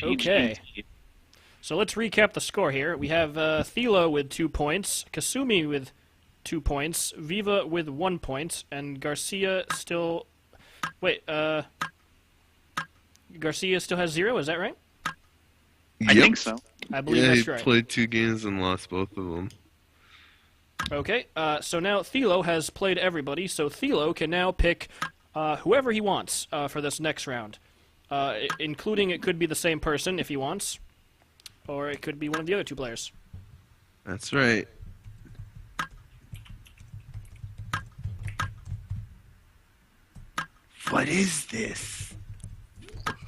Okay. So let's recap the score here. We have Thilo with 2 points, Kasumi with 2 points, Viva with 1 point, and Garcia still... Wait, Garcia still has 0, is that right? I think so. I believe that's right. He played 2 games and lost both of them. Okay, so now Thilo has played everybody, so Thilo can now pick whoever he wants for this next round. Including it could be the same person if he wants, or it could be one of the other 2 players. That's right. What is this?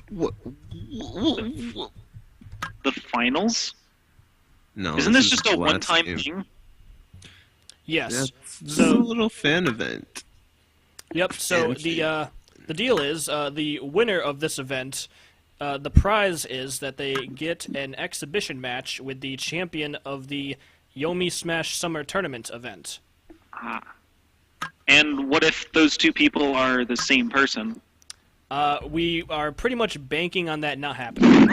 What? The finals? No. Isn't this just is a the last one-time game. thing? Yes. This is a little fan event. Yep, so the deal is, the winner of this event, the prize is that they get an exhibition match with the champion of the Yomi Smash Summer Tournament event. And what if those 2 people are the same person? We are pretty much banking on that not happening.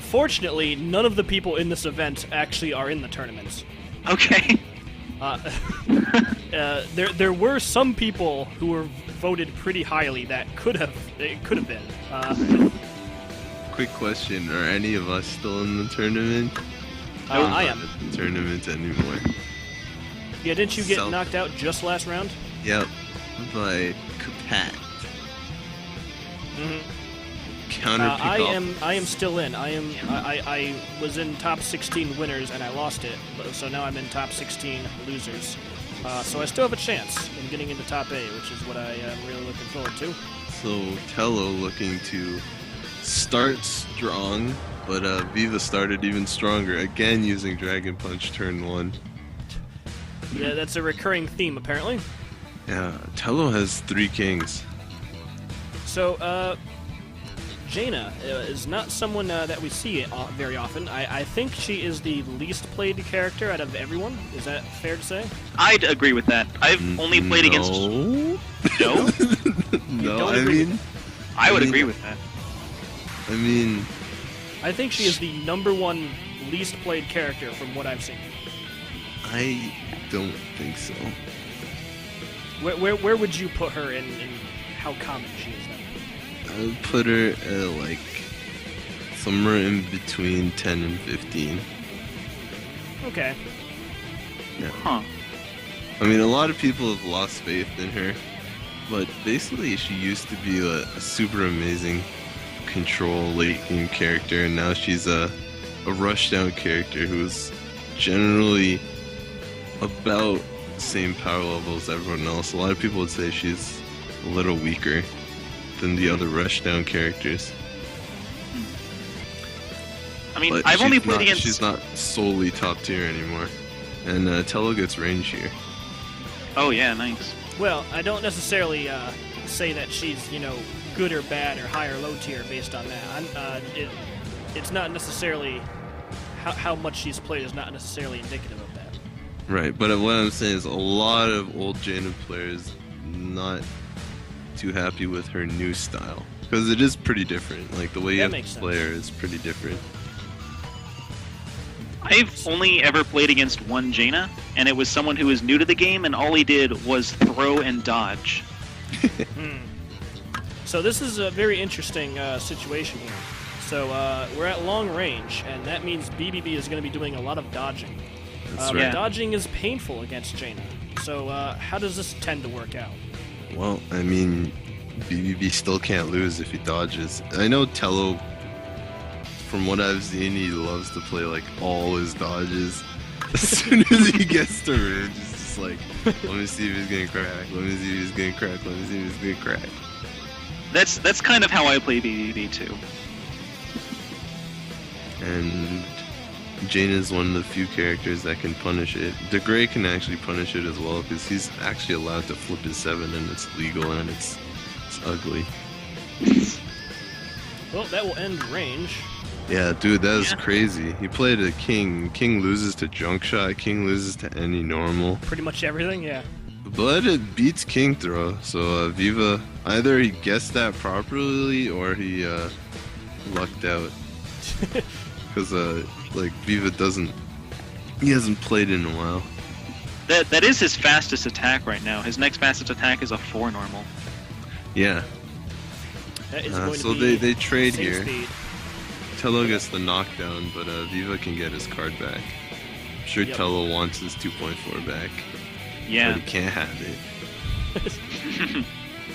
Fortunately, none of the people in this event actually are in the tournament. Okay. There were some people who were voted pretty highly that could have been. Quick question: are any of us still in the tournament? I am. Not in the tournament anymore. Yeah, didn't you get knocked out just last round? Yep, by Kapat. Mm-hmm. Counter pick off. I am still in. I was in top 16 winners and I lost it, so now I'm in top 16 losers. So I still have a chance in getting into top 8, which is what I am really looking forward to. So Tello looking to start strong, but Viva started even stronger, again using Dragon Punch turn 1. Yeah, that's a recurring theme apparently. Yeah, Tello has 3 kings. So, Jaina is not someone that we see very often. I think she is the least played character out of everyone. Is that fair to say? I'd agree with that. I've only played against... No? No, I would agree with that. I mean... I think she is the #1 least played character from what I've seen. I don't think so. Where would you put her in how common she is then? I would put her at like somewhere in between 10 and 15. Okay. Yeah. Huh. I mean, a lot of people have lost faith in her, but basically she used to be a super amazing control late game character, and now she's a rushdown character who's generally about the same power level as everyone else. A lot of people would say she's a little weaker than the other rushdown characters. I mean, But I've only played against... She's not solely top tier anymore. And Tello gets range here. Oh yeah, nice. Well, I don't necessarily say that she's, good or bad or high or low tier based on that. It's not necessarily... How much she's played is not necessarily indicative of that. Right, but what I'm saying is a lot of old Jaina players not too happy with her new style. Because it is pretty different. Like, the way you have to play her is pretty different. I've only ever played against one Jaina, and it was someone who was new to the game, and all he did was throw and dodge. So this is a very interesting situation here. So we're at long range, and that means BBB is going to be doing a lot of dodging. That's right. Dodging is painful against Jaina. So how does this tend to work out? Well, I mean, BBB still can't lose if he dodges. I know Tello, from what I've seen, he loves to play like all his dodges. As soon as he gets to range, it's just like, let me see if he's gonna crack, let me see if he's gonna crack, let me see if he's gonna crack. That's kind of how I play BBB too. And Jaina is one of the few characters that can punish it. De Grey can actually punish it as well, because he's actually allowed to flip his 7 and it's legal and it's ugly. Well, that will end range. Yeah, dude, that is crazy. He played a King. King loses to Junk Shot. King loses to any normal. Pretty much everything, yeah. But it beats King Throw. So Viva, either he guessed that properly or he lucked out. Because, like, Viva doesn't... He hasn't played in a while. That is his fastest attack right now. His next fastest attack is a 4 normal. Yeah. That is going So to be they trade same here. speed. Tello gets the knockdown, but Viva can get his card back. I'm sure Yep. Tello wants his 2.4 back, Yeah. but he can't have it.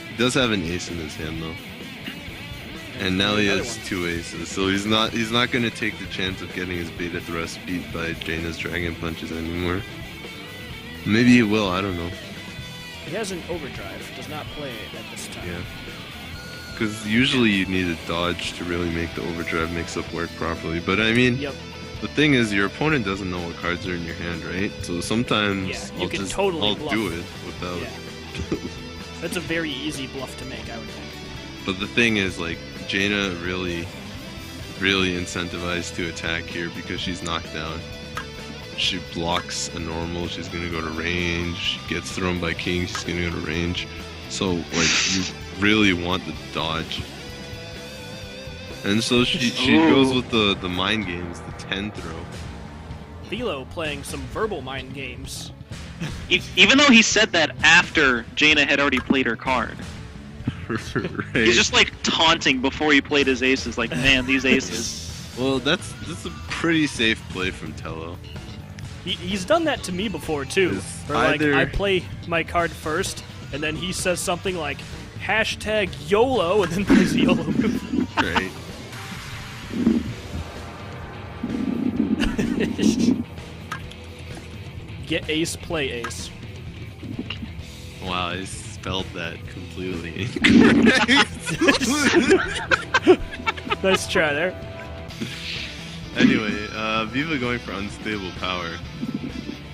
He does have an ace in his hand though, and now he Another has one. 2 aces. So he's not going to take the chance of getting his beta thrust beat by Jaina's dragon punches anymore. Maybe he will. I don't know. He has an overdrive. Does not play it at this time. Yeah. Because usually you need a dodge to really make the overdrive mix-up work properly. But I mean, Yep. the thing is, your opponent doesn't know what cards are in your hand, right? So sometimes Yeah, you I'll can just totally bluff. do it without. Yeah. That's a very easy bluff to make, I would think. But the thing is, like, Jaina really incentivized to attack here because she's knocked down. She blocks a normal, she's gonna go to range. She gets thrown by king, she's gonna go to range. So, like, you really want the dodge. And so she goes with the mind games, the 10 throw. Philo playing some verbal mind games. Even though he said that after Jaina had already played her card. Right. He's just like taunting before he played his aces, like, man, these aces. Well, that's a pretty safe play from Tello. He's done that to me before too. It's Where like either- I play my card first, and then he says something like hashtag YOLO, and then plays the YOLO move. Right. Get ace, play ace. Wow, I spelled that completely incorrect. Nice try there. Anyway, Viva going for unstable power.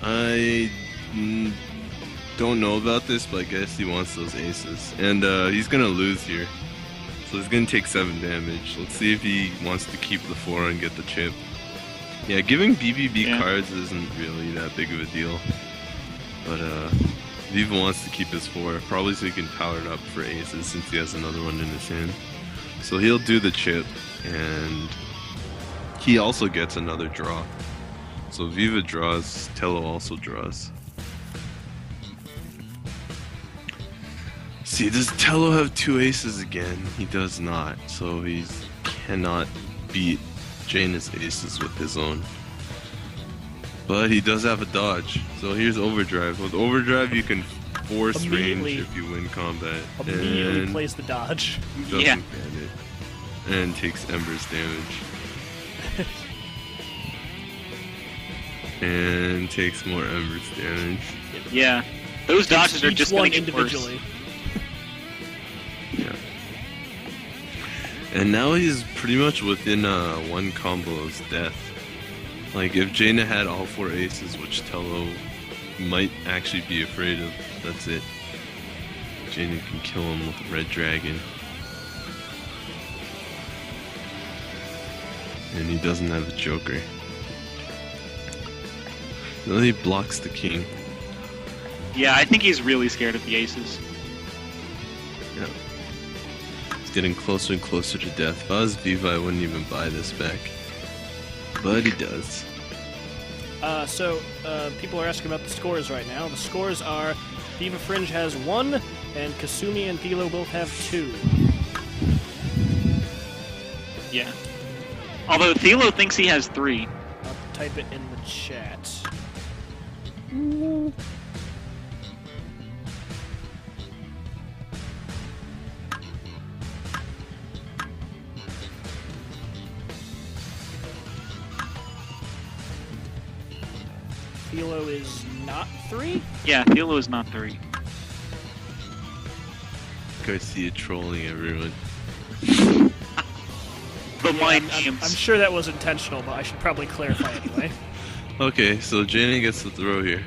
I don't know about this, but I guess he wants those aces. And he's gonna lose here. So he's gonna take 7 damage. Let's see if he wants to keep the 4 and get the chip. Yeah, giving BBB cards isn't really that big of a deal. But Viva wants to keep his 4, probably so he can power it up for aces since he has another one in his hand. So he'll do the chip, and he also gets another draw. So Viva draws, Tello also draws. See, does Tello have 2 aces again? He does not, so he cannot beat Jaina's aces with his own. But he does have a dodge, so here's overdrive. With overdrive, you can force range if you win combat. Immediately And plays the dodge. doesn't Yeah. get it. And takes Ember's damage. And takes more Ember's damage. Yeah. Those dodges are Each just one gonna get worse. individually. Yeah. And now he's pretty much within one combo's death. Like, if Jaina had all 4 aces, which Tello might actually be afraid of, that's it. Jaina can kill him with a red dragon. And he doesn't have a joker. Then he blocks the king. Yeah, I think he's really scared of the aces. Yeah. He's getting closer and closer to death. If I was Viva, I wouldn't even buy this back. But he does. So people are asking about the scores right now. The scores are Viva Fringe has 1, and Kasumi and Philo both have 2. Yeah. Although Thilo thinks he has 3. I'll type it in the chat. Philo is not 3? Yeah, Thilo is not 3. Garcia trolling everyone. The mind I'm games. sure that was intentional, but I should probably clarify anyway. Okay, so Jaina gets the throw here.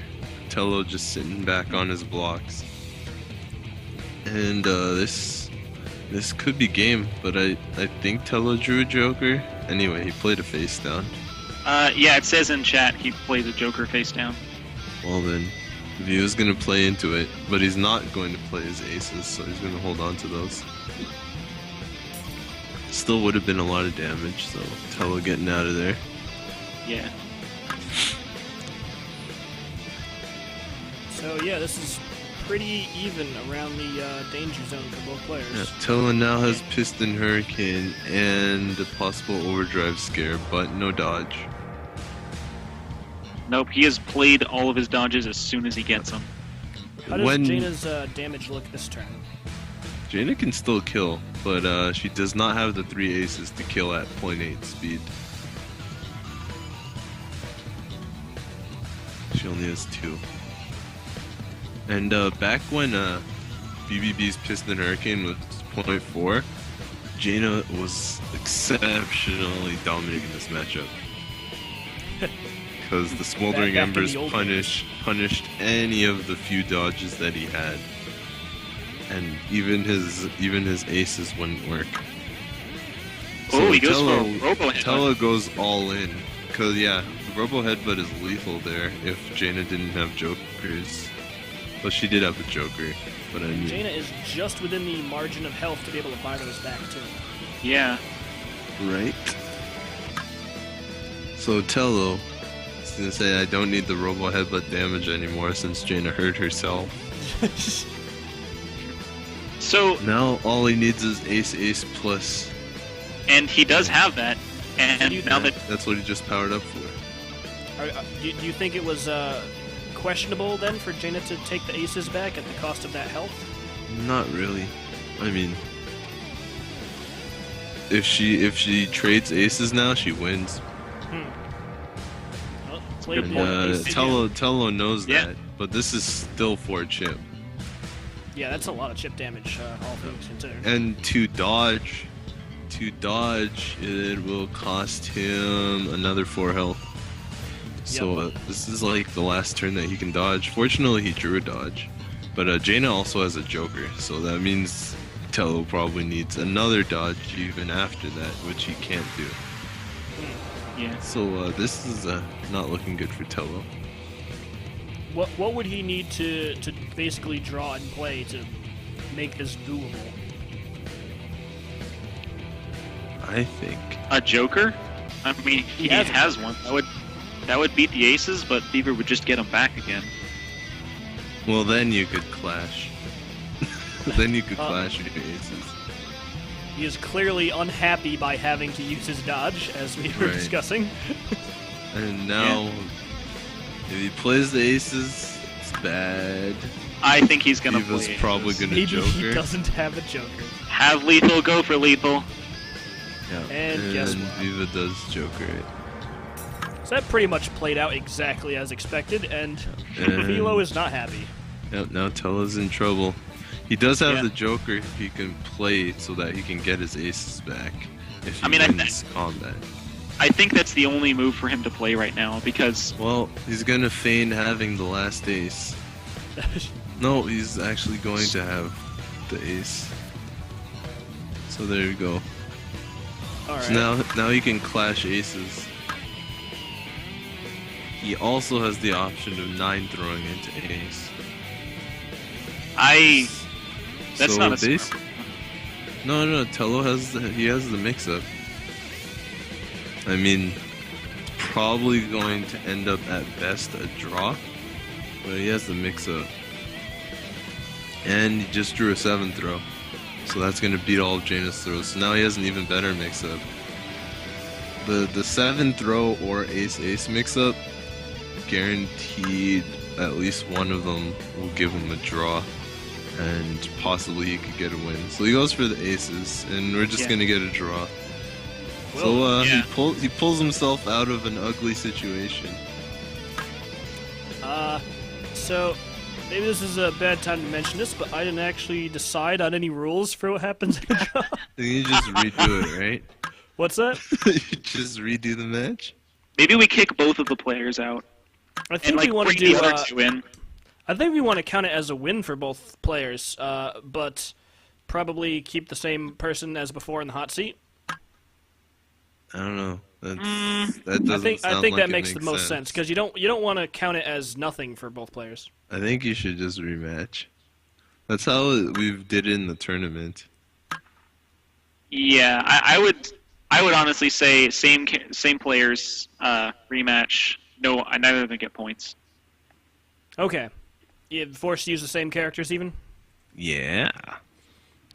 Tello just sitting back on his blocks. And this could be game, but I think Tello drew a joker. Anyway, he played a face down. Yeah, it says in chat he played a Joker face down. Well then, Viva's gonna play into it, but he's not going to play his aces, so he's gonna hold on to those. Still would have been a lot of damage, so Tello getting out of there. Yeah. So yeah, this is pretty even around the danger zone for both players. Yeah, Tello now has Piston Hurricane and a possible overdrive scare, but no dodge. Nope, he has played all of his dodges as soon as he gets them. How does Jaina's damage look this turn? Jaina can still kill, but she does not have the 3 aces to kill at 0.8 speed. She only has 2. And back when BBB's Piston Hurricane was 0.4, Jaina was exceptionally dominating this matchup. Because the Smoldering Back in Embers the old punished any of the few dodges that he had. And even his aces wouldn't work. Oh, he goes for a Robo Headbutt. Tello goes all in. Cause yeah, the Robo Headbutt is lethal there if Jaina didn't have Jokers. Well, she did have a Joker, but I mean... Jaina is just within the margin of health to be able to buy those back too. Yeah. Right? So Tello is gonna say, I don't need the Robo Headbutt damage anymore since Jaina hurt herself. So Now all he needs is Ace plus. and he does have that, and now that That's what he just powered up for. Do you think it was questionable then for Jaina to take the aces back at the cost of that health? Not really. I mean, if she trades aces now, she wins. Well, played And the ace Tello knows Yeah. that, but this is still 4 chip. Yeah, that's a lot of chip damage, all things considered. And to dodge, it will cost him another 4 health. So this is like the last turn that he can dodge. Fortunately, he drew a dodge, but Jaina also has a Joker, so that means Tello probably needs another dodge even after that, which he can't do. yeah. So this is not looking good for Tello. What would he need to basically draw and play to make this doable? I think. A Joker? I mean, he has one. That would beat the aces, but Fever would just get him back again. Well, then you could clash. Then you could clash with your aces. He is clearly unhappy by having to use his dodge, as we were Right. discussing. And now, if he plays the aces, it's bad. I think he's gonna Diva's play probably aces. gonna Maybe Joker. he doesn't have a Joker. Have lethal, go for lethal. Yeah. And guess what? Diva does Joker it. So that pretty much played out exactly as expected, and And- Philo is not happy. Yep, now Tello's in trouble. He does have Yeah. the Joker if he can play so that he can get his aces back. If he I mean, wins combat. I think that's the only move for him to play right now, because Well, he's gonna feign having the last ace. No, he's actually going to have the ace. So there you go. Alright. So now he can clash aces. He also has the option of 9 throwing into ace. that's So not a base- smart. No, Tello has the mix-up. I mean, it's probably going to end up at best a draw, but he has the mix-up. And he just drew a 7 throw, so that's going to beat all of Jaina's throws. So now he has an even better mix-up. The 7 throw or ace-ace mix-up, guaranteed at least one of them will give him a draw. And possibly he could get a win. So he goes for the aces, and we're just gonna get a draw. So yeah. he pulls himself out of an ugly situation. So maybe this is a bad time to mention this, but I didn't actually decide on any rules for what happens in a draw. Then you just redo it, right? What's that? You just redo the match. Maybe we kick both of the players out I and think like we want to bring do. the other two in. I think we want to count it as a win for both players, but probably keep the same person as before in the hot seat. I don't know. That doesn't I think sound like that it makes the most sense because you don't want to count it as nothing for both players. I think you should just rematch. That's how we did it in the tournament. Yeah, I would honestly say same players rematch. No, neither of them get points. Okay. You forced to use the same characters even? Yeah.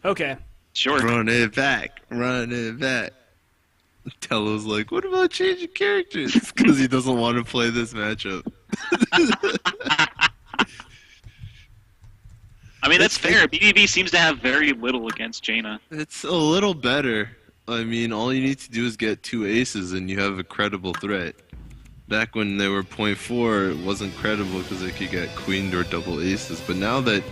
Okay. Sure. Run it back. Run it back. Tello's like, what about changing characters? Because he doesn't want to play this matchup. I mean, that's fair. BBB seems to have very little against Jaina. It's a little better. I mean, all you need to do is get 2 aces and you have a credible threat. Back when they were 0.4, it wasn't credible because they could get queened or double aces. But now that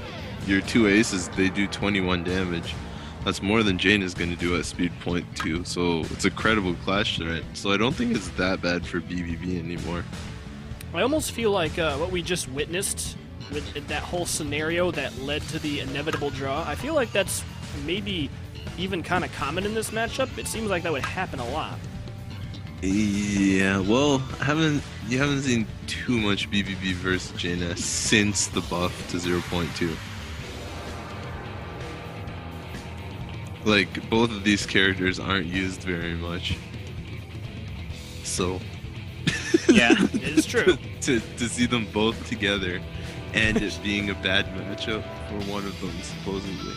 your 2 aces, they do 21 damage. That's more than Jaina's going to do at speed 0.2. So it's a credible clash threat. So I don't think it's that bad for BBB anymore. I almost feel like what we just witnessed with that whole scenario that led to the inevitable draw, I feel like that's maybe even kind of common in this matchup. It seems like that would happen a lot. Yeah, well, you haven't seen too much BBB versus Jaina since the buff to 0.2. Like, both of these characters aren't used very much. So... Yeah, it is true. to see them both together and it being a bad matchup for one of them, supposedly.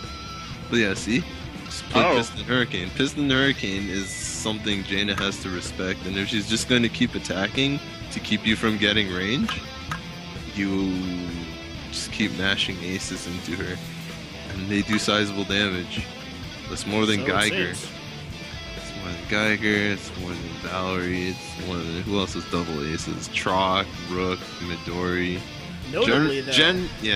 But yeah, see? Just play Piston Hurricane. Piston Hurricane is something Jaina has to respect, and if she's just going to keep attacking to keep you from getting range, you just keep mashing aces into her. And they do sizable damage. That's more than Geiger. It's more than Geiger, it's more than Valerie, it's more than... Who else has double aces? Trock, Rook, Midori. Notably, though...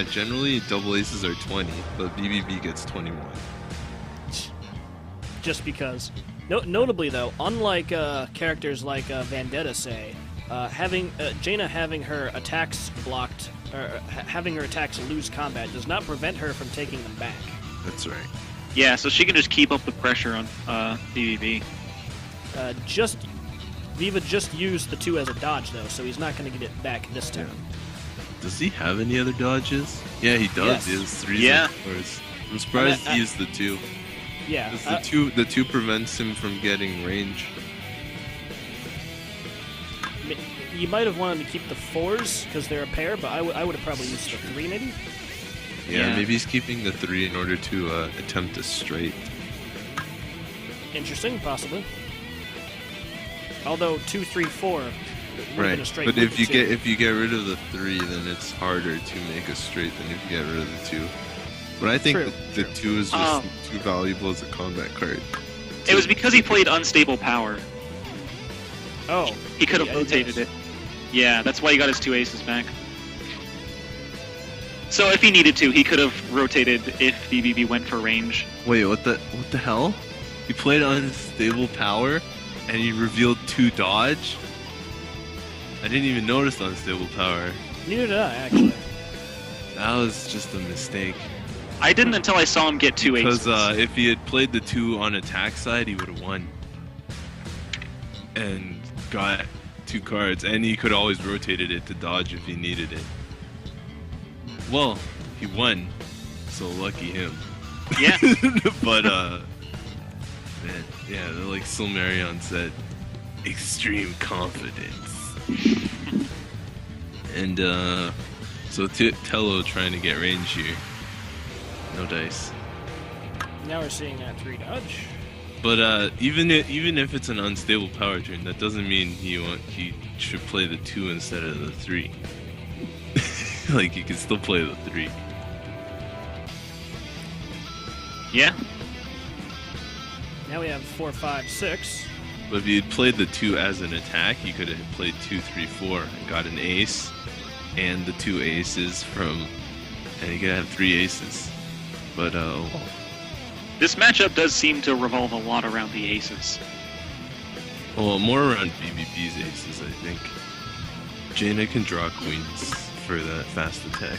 generally double aces are 20, but BBB gets 21. Just because. Notably, though, unlike characters like Vendetta, say, Jaina having her attacks blocked, or having her attacks lose combat does not prevent her from taking them back. That's right. Yeah, so she can just keep up the pressure on BBB. Viva just used the 2 as a dodge, though, so he's not going to get it back this time. Does he have any other dodges? Yeah, he does. Yes. He has 3. Yeah. I'm surprised he used the 2. Yeah. The two prevents him from getting range. You might have wanted to keep the 4s because they're a pair, but I would have probably used the 3, maybe? Yeah, maybe he's keeping the 3 in order to attempt a straight. Interesting, possibly. Although 2, 3, 4 Right, a straight but move if you get rid of the 3, then it's harder to make a straight than if you get rid of the 2. But I think the 2 is just too valuable as a combat card. It was because he played Unstable Power. Oh. He could have rotated it. Yeah, that's why he got his 2 aces back. So if he needed to, he could have rotated if BBB went for range. Wait, what the hell? He played Unstable Power, and he revealed 2 dodge? I didn't even notice Unstable Power. Neither did I, actually. That was just a mistake. I didn't until I saw him get 2 aces. Because if he had played the 2 on attack side, he would have won. And got 2 cards, and he could always rotated it to dodge if he needed it. Well, he won, so lucky him. Yeah. But, man, yeah, like Silmarion said, extreme confidence. And, so Tello trying to get range here. No dice. Now we're seeing that 3 dodge. But even if it's an unstable power turn, that doesn't mean he should play the 2 instead of the 3. Like, he can still play the 3. Yeah. Now we have 4, 5, 6. But if you'd played the 2 as an attack, you could have played 2, 3, 4 and got an ace and the 2 aces from, and you could have 3 aces. But this matchup does seem to revolve a lot around the aces. well, more around BBB's aces, I think. Jaina can draw queens for that fast attack,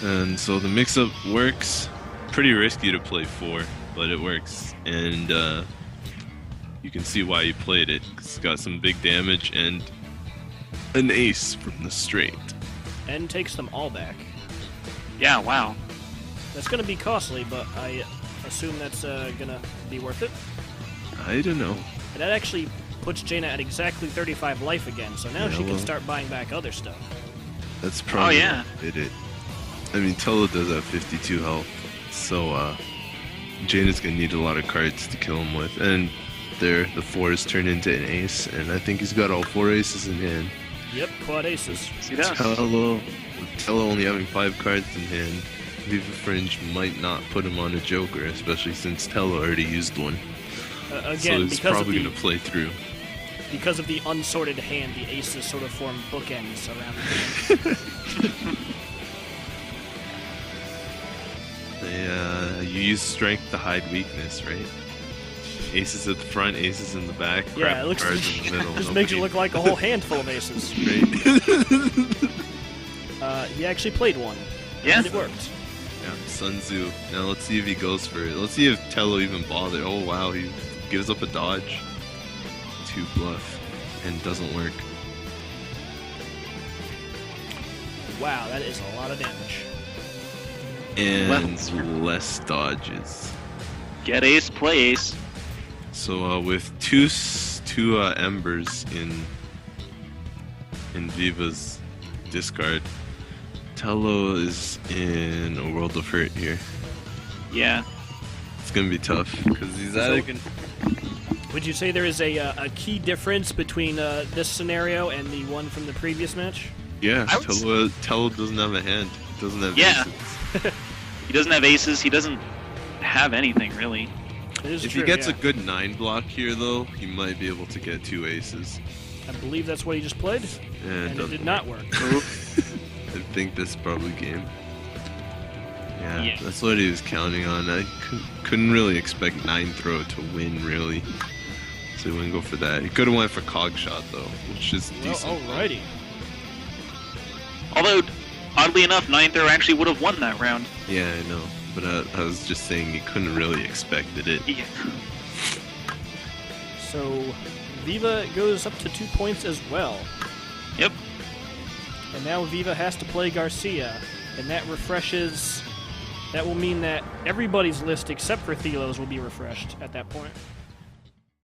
and so the mix-up works. Pretty risky to play 4, but it works, and you can see why he played it. It's got some big damage and an ace from the straight. And takes them all back. Yeah, wow. That's going to be costly, but I assume that's going to be worth it. I don't know. And that actually puts Jaina at exactly 35 life again, so now Yeah, she can well- start buying back other stuff. That's probably yeah. what did it. I mean, Tello does have 52 health, so Jaina's gonna need a lot of cards to kill him with. And there, the 4s turn into an ace, and I think he's got all 4 aces in hand. Yep, quad aces. He does. Tello only having 5 cards in hand. Viva Fringe might not put him on a Joker, especially since Tello already used one. So Again, he's probably gonna play through. because of the unsorted hand, the aces sort of form bookends around the hand. You use strength to hide weakness, right? Aces at the front, aces in the back, Yeah, crap it looks cards in the middle. just makes it look like a whole handful of aces. Right? He actually played one. Yeah. And it worked. Yeah, Sun Tzu. Now let's see if he goes for it. Let's see if Tello even bothered. Oh wow, he gives up a dodge. 2 bluff. And doesn't work. Wow, that is a lot of damage. And less dodges. Get ace, play ace. So with two embers in Viva's discard, Tello is in a world of hurt here. Yeah. It's gonna be tough because he's either gonna. Would you say there is a key difference between this scenario and the one from the previous match? Yeah, I would Tello doesn't have a hand. Doesn't have Yeah. aces. He doesn't have aces. He doesn't have anything, really. It is If true, he gets yeah. a good 9 block here, though, he might be able to get 2 aces. I believe that's what he just played, and it doesn't did not work. I think this is probably game. Yeah, Yeah. that's what he was counting on. I couldn't really expect 9 throw to win, really. So he wouldn't go for that. He could have went for Cog Shot, though, which is Well, decent. alrighty. Although, oddly enough, 9th throw actually would have won that round. Yeah, I know. But I was just saying he couldn't really expected it. Yeah. So Viva goes up to 2 points as well. Yep. And now Viva has to play Garcia, and that refreshes. That will mean that everybody's list except for Thelo's will be refreshed at that point.